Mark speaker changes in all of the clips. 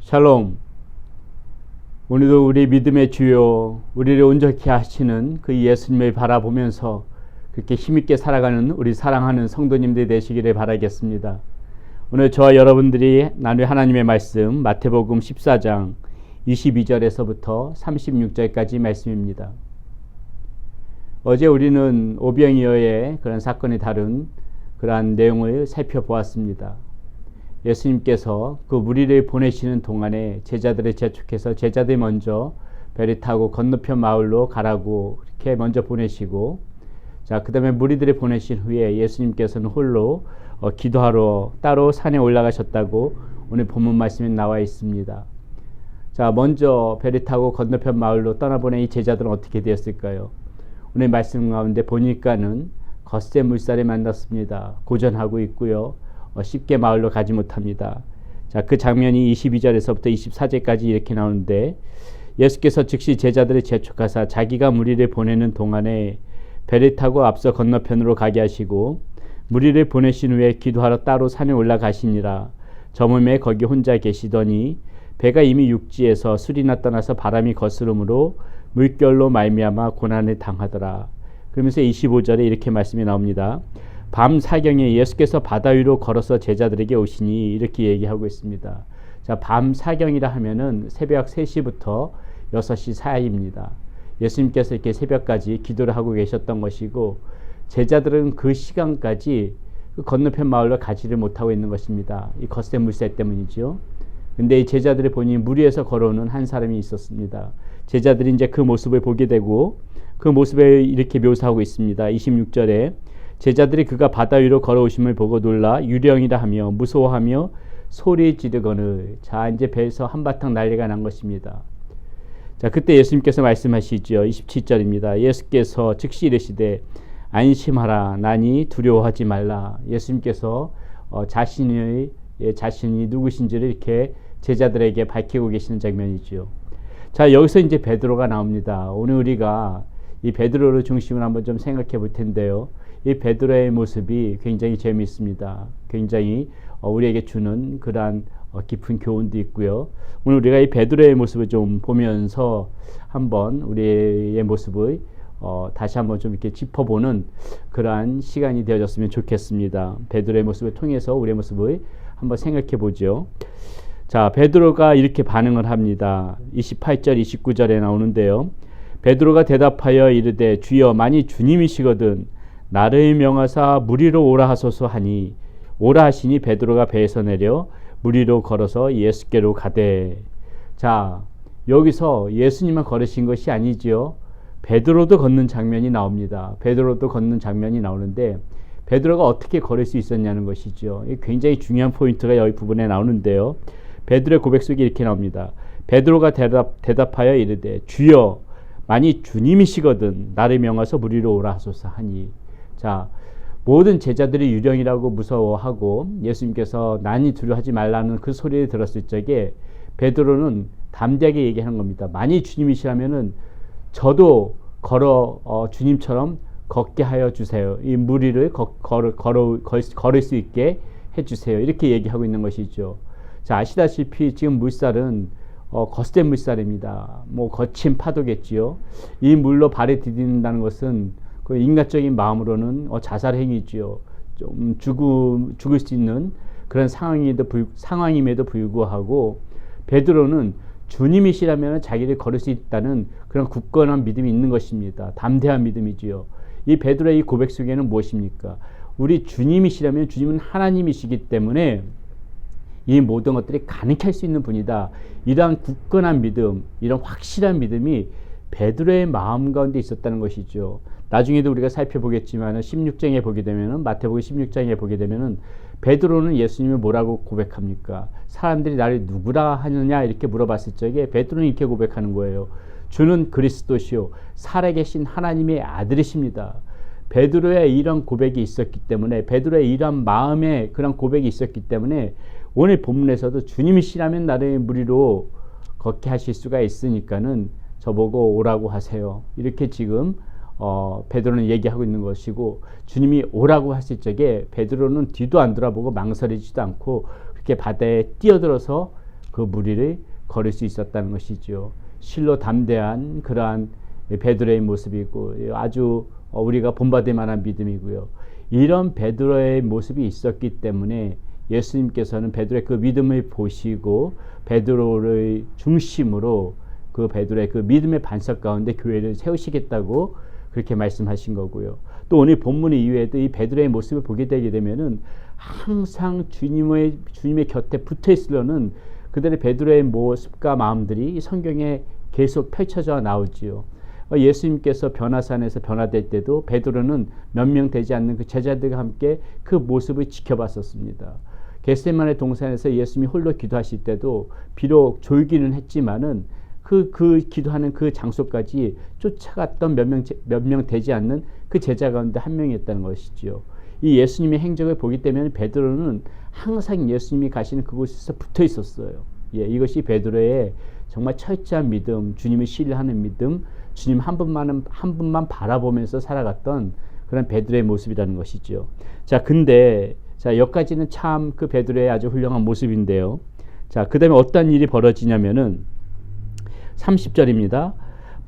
Speaker 1: 샬롬. 오늘도 우리 믿음의 주요, 우리를 온전케 하시는 그 예수님을 바라보면서 그렇게 힘있게 살아가는 우리 사랑하는 성도님들 되시기를 바라겠습니다. 오늘 저와 여러분들이 나눌 하나님의 말씀 마태복음 14장 22절에서부터 36절까지 말씀입니다. 어제 우리는 오병이어의 그런 사건이 다룬 그러한 내용을 살펴보았습니다. 예수님께서 그 무리를 보내시는 동안에 제자들을 재촉해서 제자들이 먼저 배를 타고 건너편 마을로 가라고 그렇게 먼저 보내시고, 그 다음에 무리들을 보내신 후에 예수님께서는 홀로 기도하러 따로 산에 올라가셨다고 오늘 본문 말씀에 나와 있습니다. 먼저 배를 타고 건너편 마을로 떠나보낸 이 제자들은 어떻게 되었을까요? 오늘 말씀 가운데 보니까는 겉새 물살을 만났습니다. 고전하고 있고요. 쉽게 마을로 가지 못합니다. 그 장면이 22절에서부터 24절까지 이렇게 나오는데, 예수께서 즉시 제자들을 재촉하사 자기가 무리를 보내는 동안에 배를 타고 앞서 건너편으로 가게 하시고 무리를 보내신 후에 기도하러 따로 산에 올라가시니라. 저물매 거기 혼자 계시더니 배가 이미 육지에서 술이나 떠나서 바람이 거스름으로 물결로 말미암아 고난을 당하더라. 그러면서 25절에 이렇게 말씀이 나옵니다. 밤 사경에 예수께서 바다 위로 걸어서 제자들에게 오시니, 이렇게 얘기하고 있습니다. 밤 사경이라 하면은 새벽 3시부터 6시 사이입니다. 예수님께서 이렇게 새벽까지 기도를 하고 계셨던 것이고, 제자들은 그 시간까지 그 건너편 마을로 가지를 못하고 있는 것입니다. 이 겉새 물살 때문이죠. 근데 이 제자들을 보니 물 위에서 걸어오는 한 사람이 있었습니다. 제자들이 이제 그 모습을 보게 되고 그 모습을 이렇게 묘사하고 있습니다. 26절에 제자들이 그가 바다 위로 걸어오심을 보고 놀라 유령이라 하며 무서워하며 소리 지르거늘. 이제 배에서 한바탕 난리가 난 것입니다. 그때 예수님께서 말씀하시죠. 27절입니다. 예수께서 즉시 이르시되 안심하라, 나니 두려워하지 말라. 예수님께서 자신이 누구신지를 이렇게 제자들에게 밝히고 계시는 장면이죠. 여기서 이제 베드로가 나옵니다. 오늘 우리가 이 베드로를 중심으로 한번 좀 생각해 볼 텐데요. 이 베드로의 모습이 굉장히 재미있습니다. 굉장히 우리에게 주는 그러한 깊은 교훈도 있고요. 오늘 우리가 이 베드로의 모습을 좀 보면서 한번 우리의 모습을 다시 한번 좀 이렇게 짚어보는 그러한 시간이 되어졌으면 좋겠습니다. 베드로의 모습을 통해서 우리의 모습을 한번 생각해 보죠. 베드로가 이렇게 반응을 합니다. 28절 29절에 나오는데요. 베드로가 대답하여 이르되 주여, 만일 주님이시거든 나를 명하사 무리로 오라 하소서 하니, 오라 하시니 베드로가 배에서 내려 무리로 걸어서 예수께로 가되. 여기서 예수님만 걸으신 것이 아니지요. 베드로도 걷는 장면이 나옵니다. 베드로도 걷는 장면이 나오는데 베드로가 어떻게 걸을 수 있었냐는 것이죠. 굉장히 중요한 포인트가 여기 부분에 나오는데요. 베드로의 고백 속에 이렇게 나옵니다. 베드로가 대답하여 이르되 주여, 만일 주님이시거든 나를 명하사 무리로 오라 하소서 하니. 모든 제자들이 유령이라고 무서워하고 예수님께서 난이 두려워하지 말라는 그 소리를 들었을 적에 베드로는 담대하게 얘기하는 겁니다. 만일 주님이시라면은 저도 주님처럼 걷게 하여 주세요. 이 무리를 걸을 수 있게 해주세요. 이렇게 얘기하고 있는 것이죠. 아시다시피 지금 물살은 거센 물살입니다. 거친 파도겠지요. 이 물로 발에 디딘다는 것은 그 인간적인 마음으로는 자살 행위지요. 좀 죽을 수 있는 그런 상황임에도 불구하고 베드로는 주님이시라면 자기를 걸을 수 있다는 그런 굳건한 믿음이 있는 것입니다. 담대한 믿음이지요. 이 베드로의 이 고백 속에는 무엇입니까? 우리 주님이시라면 주님은 하나님이시기 때문에 이 모든 것들이 가능케 할 수 있는 분이다. 이러한 굳건한 믿음, 이런 확실한 믿음이 베드로의 마음 가운데 있었다는 것이죠. 나중에도 우리가 살펴보겠지만 16장에 보게 되면은, 마태복음 16장에 보게 되면은 베드로는 예수님을 뭐라고 고백합니까? 사람들이 나를 누구라 하느냐 이렇게 물어봤을 적에 베드로는 이렇게 고백하는 거예요. 주는 그리스도시요 살아계신 하나님의 아들이십니다. 베드로의 이런 고백이 있었기 때문에, 베드로의 이런 마음의 그런 고백이 있었기 때문에 오늘 본문에서도 주님이시라면 나를 무리로 걷게 하실 수가 있으니까는 저보고 오라고 하세요. 이렇게 지금 베드로는 얘기하고 있는 것이고, 주님이 오라고 하실 적에 베드로는 뒤도 안 돌아보고 망설이지도 않고 그렇게 바다에 뛰어들어서 그 무리를 걸을 수 있었다는 것이죠. 실로 담대한 그러한 베드로의 모습이고 아주 우리가 본받을 만한 믿음이고요. 이런 베드로의 모습이 있었기 때문에 예수님께서는 베드로의 그 믿음을 보시고 베드로를 중심으로 그 베드로의 그 믿음의 반석 가운데 교회를 세우시겠다고 그렇게 말씀하신 거고요. 또 오늘 본문 이후에도 이 베드로의 모습을 보게 되게 되면은 항상 주님의 곁에 붙어 있으려는 그들의 베드로의 모습과 마음들이 성경에 계속 펼쳐져 나오지요. 예수님께서 변화산에서 변화될 때도 베드로는 몇 명 되지 않는 그 제자들과 함께 그 모습을 지켜봤었습니다. 겟세마네 동산에서 예수님이 홀로 기도하실 때도 비록 졸기는 했지만은 그 기도하는 그 장소까지 쫓아갔던 몇 명 되지 않는 그 제자 가운데 한 명이었다는 것이지요. 이 예수님의 행적을 보기 때문에 베드로는 항상 예수님이 가시는 그곳에서 붙어 있었어요. 이것이 베드로의 정말 철저한 믿음, 주님을 신뢰하는 믿음, 주님 한 분만 바라보면서 살아갔던 그런 베드로의 모습이라는 것이죠. 자, 근데 여기까지는 참 그 베드로의 아주 훌륭한 모습인데요. 자, 그 다음에 어떤 일이 벌어지냐면은 30절입니다.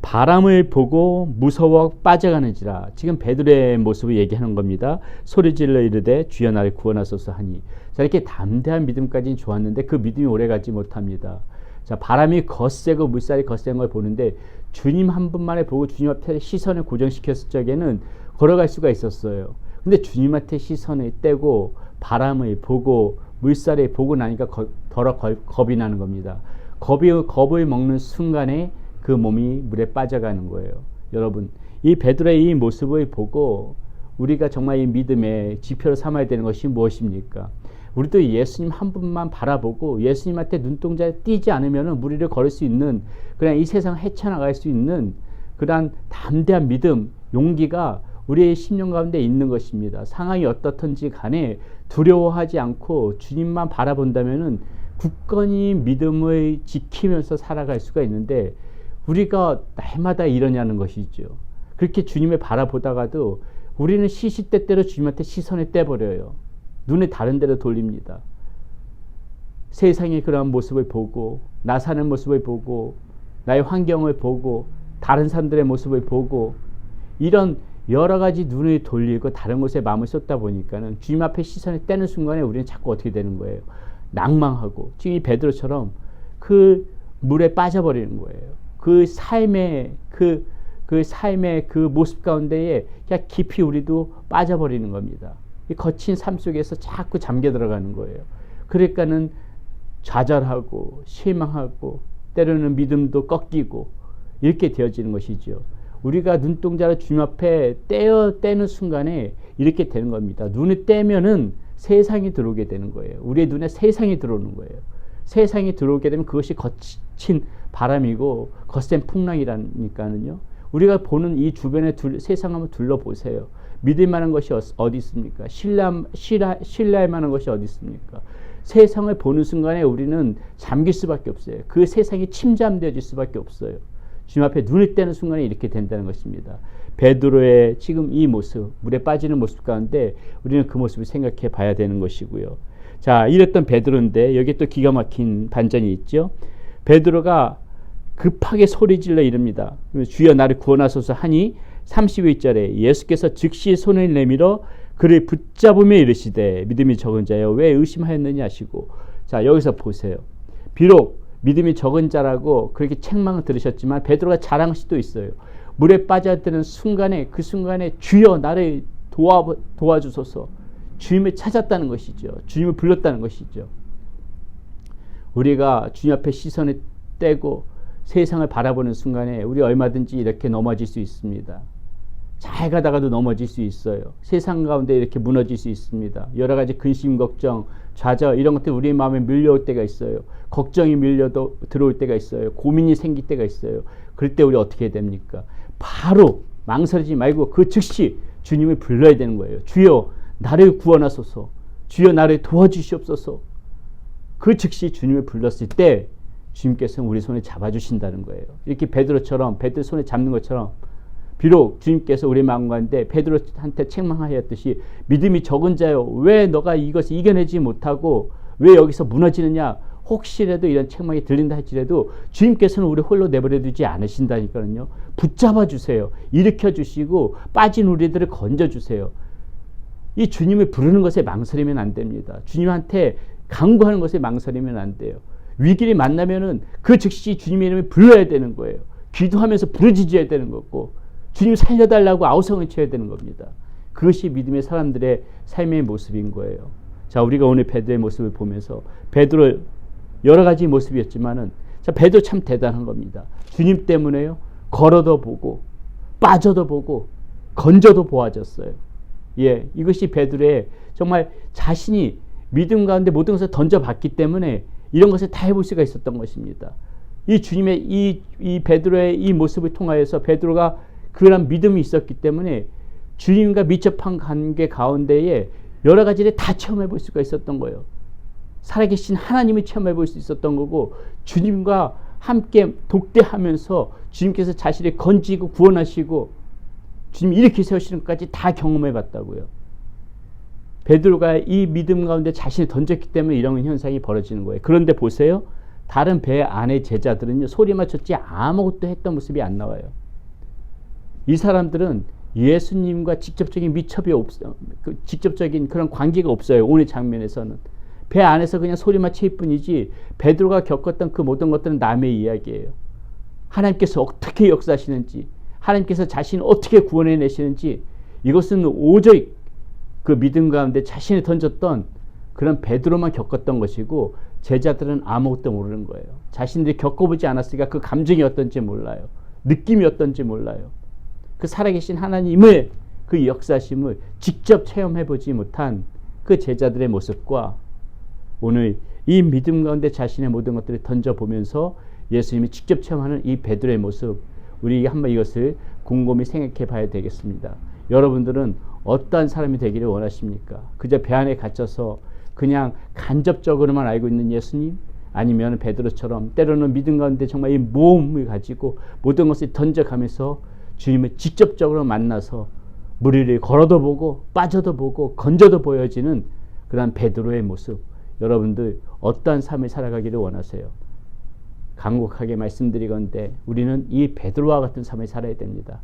Speaker 1: 바람을 보고 무서워 빠져가는지라. 지금 베드로의 모습을 얘기하는 겁니다. 소리질러 이르되 주여 나를 구원하소서 하니. 자, 이렇게 담대한 믿음까지는 좋았는데 그 믿음이 오래가지 못합니다. 자, 바람이 거세고 물살이 거센 걸 보는데 주님 한 분만을 보고 주님 앞에 시선을 고정시켰을 적에는 걸어갈 수가 있었어요. 근데 주님한테 시선을 떼고 바람을 보고 물살을 보고 나니까 더러 겁이 나는 겁니다. 겁을 먹는 순간에 그 몸이 물에 빠져가는 거예요. 여러분, 이 베드로의 이 모습을 보고 우리가 정말 이 믿음의 지표로 삼아야 되는 것이 무엇입니까? 우리도 예수님 한 분만 바라보고 예수님한테 눈동자 띄지 않으면 무리를 걸을 수 있는, 그냥 이 세상을 헤쳐나갈 수 있는 그러한 담대한 믿음, 용기가 우리의 심령 가운데 있는 것입니다. 상황이 어떻든지 간에 두려워하지 않고 주님만 바라본다면 굳건히 믿음을 지키면서 살아갈 수가 있는데 우리가 날마다 이러냐는 것이죠. 그렇게 주님을 바라보다가도 우리는 시시때때로 주님한테 시선을 떼버려요. 눈을 다른 데로 돌립니다. 세상의 그러한 모습을 보고, 나 사는 모습을 보고, 나의 환경을 보고, 다른 사람들의 모습을 보고, 이런 여러 가지 눈을 돌리고 다른 곳에 마음을 쏟다 보니까는 주님 앞에 시선을 떼는 순간에 우리는 자꾸 어떻게 되는 거예요? 낭망하고, 지금 이 베드로처럼 그 물에 빠져버리는 거예요. 그 삶의 그 모습 가운데에 그냥 깊이 우리도 빠져버리는 겁니다. 이 거친 삶 속에서 자꾸 잠겨 들어가는 거예요. 그러니까는 좌절하고 실망하고 때로는 믿음도 꺾이고 이렇게 되어지는 것이죠. 우리가 눈동자를 주님 앞에 떼는 순간에 이렇게 되는 겁니다. 눈을 떼면은 세상이 들어오게 되는 거예요. 우리의 눈에 세상이 들어오는 거예요. 세상이 들어오게 되면 그것이 거친 바람이고 거센 풍랑이라니까는요. 우리가 보는 이 주변의 세상 한번 둘러보세요. 믿을 만한 것이 어디 있습니까? 신뢰할 만한 것이 어디 있습니까? 세상을 보는 순간에 우리는 잠길 수밖에 없어요. 그 세상이 침잠되어질 수밖에 없어요. 주님 앞에 눈을 떼는 순간에 이렇게 된다는 것입니다. 베드로의 지금 이 모습, 물에 빠지는 모습 가운데 우리는 그 모습을 생각해 봐야 되는 것이고요. 자, 이랬던 베드로인데 여기 또 기가 막힌 반전이 있죠. 베드로가 급하게 소리질러 이릅니다. 주여 나를 구원하소서 하니 31절에 예수께서 즉시 손을 내밀어 그를 붙잡으며 이르시되 믿음이 적은 자여 왜 의심하였느냐 하시고. 자, 여기서 보세요. 비록 믿음이 적은 자라고 그렇게 책망을 들으셨지만 베드로가 자랑할 수도 있어요. 물에 빠져드는 순간에 그 순간에 주여 나를 도와주소서, 주님을 찾았다는 것이죠. 주님을 불렀다는 것이죠. 우리가 주님 앞에 시선을 떼고 세상을 바라보는 순간에 우리 얼마든지 이렇게 넘어질 수 있습니다. 잘 가다가도 넘어질 수 있어요. 세상 가운데 이렇게 무너질 수 있습니다. 여러 가지 근심, 걱정, 좌절 이런 것들이 우리의 마음에 밀려올 때가 있어요. 걱정이 들어올 때가 있어요. 고민이 생길 때가 있어요. 그럴 때 우리 어떻게 해야 됩니까? 바로 망설이지 말고 그 즉시 주님을 불러야 되는 거예요. 주여 나를 구원하소서, 주여 나를 도와주시옵소서. 그 즉시 주님을 불렀을 때 주님께서는 우리 손을 잡아주신다는 거예요. 이렇게 베드로 손에 잡는 것처럼 비록 주님께서 우리 마음 가운데 베드로한테 책망하였듯이 믿음이 적은 자여 왜 너가 이것을 이겨내지 못하고 왜 여기서 무너지느냐, 혹시라도 이런 책망이 들린다 할지라도 주님께서는 우리 홀로 내버려 두지 않으신다니까요. 붙잡아 주세요. 일으켜 주시고 빠진 우리들을 건져 주세요. 이 주님을 부르는 것에 망설이면 안 됩니다. 주님한테 간구하는 것에 망설이면 안 돼요. 위기를 만나면은 그 즉시 주님의 이름을 불러야 되는 거예요. 기도하면서 부르짖어야 되는 거고, 주님 살려달라고 아우성을 쳐야 되는 겁니다. 그것이 믿음의 사람들의 삶의 모습인 거예요. 자, 우리가 오늘 베드로의 모습을 보면서, 베드로 여러 가지 모습이었지만은, 자, 베드로 참 대단한 겁니다. 주님 때문에요, 걸어도 보고 빠져도 보고 건져도 보아졌어요. 예, 이것이 베드로의 정말 자신이 믿음 가운데 모든 것을 던져봤기 때문에 이런 것을 다 해볼 수가 있었던 것입니다. 이 주님의 이 베드로의 이 모습을 통하여서 베드로가 그런 믿음이 있었기 때문에 주님과 밀접한 관계 가운데에 여러 가지를 다 체험해 볼 수가 있었던 거예요. 살아계신 하나님을 체험해 볼 수 있었던 거고, 주님과 함께 독대하면서 주님께서 자신을 건지고 구원하시고 주님이 일으켜 세우시는 것까지 다 경험해 봤다고요. 베드로가 이 믿음 가운데 자신을 던졌기 때문에 이런 현상이 벌어지는 거예요. 그런데 보세요. 다른 배 안의 제자들은요, 소리만 쳤지 아무것도 했던 모습이 안 나와요. 이 사람들은 예수님과 직접적인 미첩이 직접적인 그런 관계가 없어요. 오늘 장면에서는. 배 안에서 그냥 소리만 칠 뿐이지, 베드로가 겪었던 그 모든 것들은 남의 이야기예요. 하나님께서 어떻게 역사하시는지, 하나님께서 자신을 어떻게 구원해내시는지, 이것은 오직 그 믿음 가운데 자신을 던졌던 그런 베드로만 겪었던 것이고, 제자들은 아무것도 모르는 거예요. 자신들이 겪어보지 않았으니까 그 감정이 어떤지 몰라요. 느낌이 어떤지 몰라요. 그 살아계신 하나님의 그 역사심을 직접 체험해보지 못한 그 제자들의 모습과 오늘 이 믿음 가운데 자신의 모든 것들을 던져보면서 예수님이 직접 체험하는 이 베드로의 모습, 우리 한번 이것을 곰곰이 생각해 봐야 되겠습니다. 여러분들은 어떠한 사람이 되기를 원하십니까? 그저 배 안에 갇혀서 그냥 간접적으로만 알고 있는 예수님? 아니면 베드로처럼 때로는 믿음 가운데 정말 이 모험을 가지고 모든 것을 던져가면서 주님을 직접적으로 만나서 물 위를 걸어도 보고 빠져도 보고 건져도 보여지는 그런 베드로의 모습, 여러분들 어떠한 삶을 살아가기를 원하세요? 간곡하게 말씀드리건대 우리는 이 베드로와 같은 삶을 살아야 됩니다.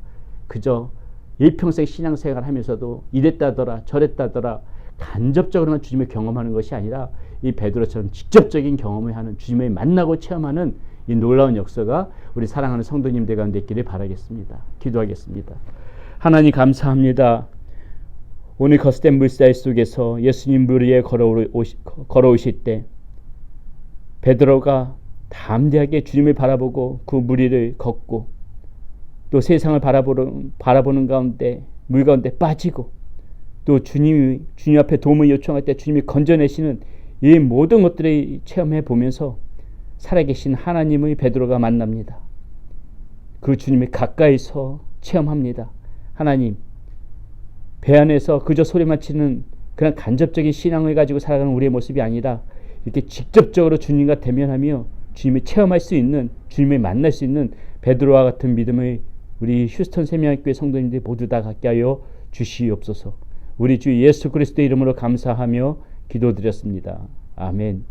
Speaker 1: 그저 일평생 신앙생활 하면서도 이랬다더라 저랬다더라 간접적으로만 주님을 경험하는 것이 아니라 이 베드로처럼 직접적인 경험을 하는, 주님을 만나고 체험하는 이 놀라운 역사가 우리 사랑하는 성도님들 가운데 있기를 바라겠습니다. 기도하겠습니다. 하나님 감사합니다. 오늘 거스된 물살 속에서 예수님 물 위에 걸어오실 때 베드로가 담대하게 주님을 바라보고 그 물 위를 걷고 또 세상을 바라보는 가운데 물 가운데 빠지고 또 주님 앞에 도움을 요청할 때 주님이 건져내시는 이 모든 것들을 체험해 보면서 살아계신 하나님의 베드로가 만납니다. 그 주님이 가까이서 체험합니다. 하나님, 배 안에서 그저 소리만 치는 그런 간접적인 신앙을 가지고 살아가는 우리의 모습이 아니라 이렇게 직접적으로 주님과 대면하며 주님을 체험할 수 있는, 주님을 만날 수 있는 베드로와 같은 믿음을 우리 휴스턴 세미나교회 성도님들 모두 다 갖게 하여 주시옵소서. 우리 주 예수 그리스도의 이름으로 감사하며 기도드렸습니다. 아멘.